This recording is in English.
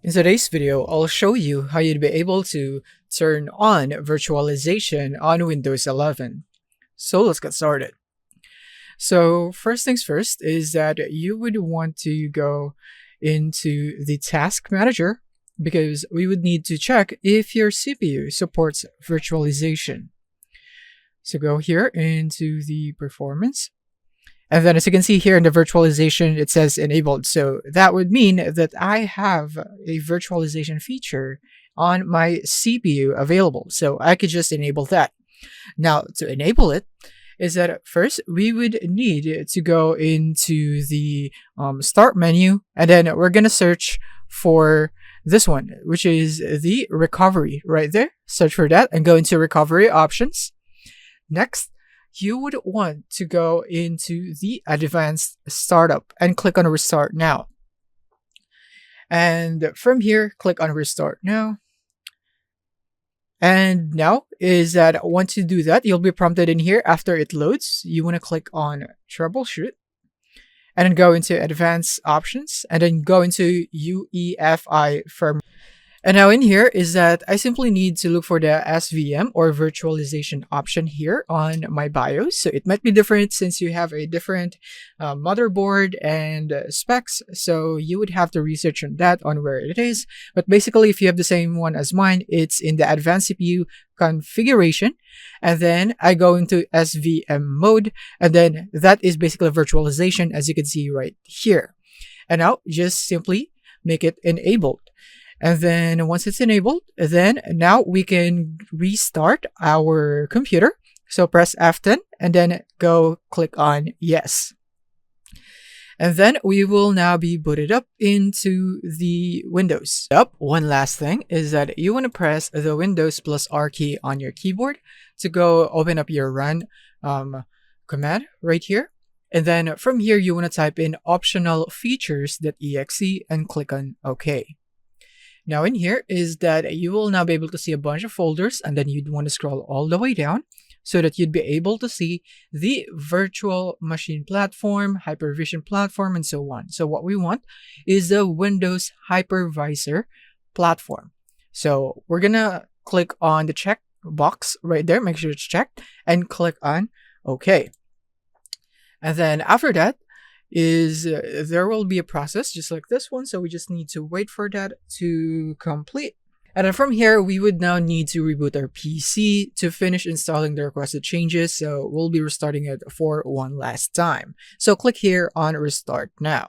In today's video, I'll show you how you'd be able to turn on virtualization on Windows 11. So let's get started. So first things first is that you would want to go into the task manager because we would need to check if your CPU supports virtualization. So go here into the performance. And then as you can see here in the virtualization, it says enabled. So that would mean that I have a virtualization feature on my CPU available. So I could just enable that. Now to enable it is that first we would need to go into the start menu, and then we're going to search for this one, which is the recovery right there. Search for that and go into recovery options. Next, you would want to go into the advanced startup and click on restart now. And from here, click on restart now. And now is that once you do that, you'll be prompted in here after it loads. You want to click on troubleshoot and then go into advanced options and then go into UEFI firmware. And now in here is that I simply need to look for the SVM or virtualization option here on my BIOS. So it might be different since you have a different motherboard and specs. So you would have to research on that on where it is. But basically, if you have the same one as mine, it's in the advanced CPU configuration. And then I go into SVM mode. And then that is basically virtualization, as you can see right here. And now just simply make it enabled. And then once it's enabled, then now we can restart our computer. So press F10 and then go click on yes. And then we will now be booted up into the Windows. One last thing is that you want to press the Windows plus R key on your keyboard to go open up your run command right here. And then from here, you want to type in optional features.exe and click on OK. Now in here is that you will now be able to see a bunch of folders, and then you'd want to scroll all the way down so that you'd be able to see the virtual machine platform, hypervision platform, and so on. So what we want is the Windows hypervisor platform. So we're gonna click on the check box right there, make sure it's checked, and click on OK. And then after that, there will be a process just like this one, so we just need to wait for that to complete. And then from here, we would now need to reboot our PC to finish installing the requested changes, so we'll be restarting it for one last time. So click here on restart now.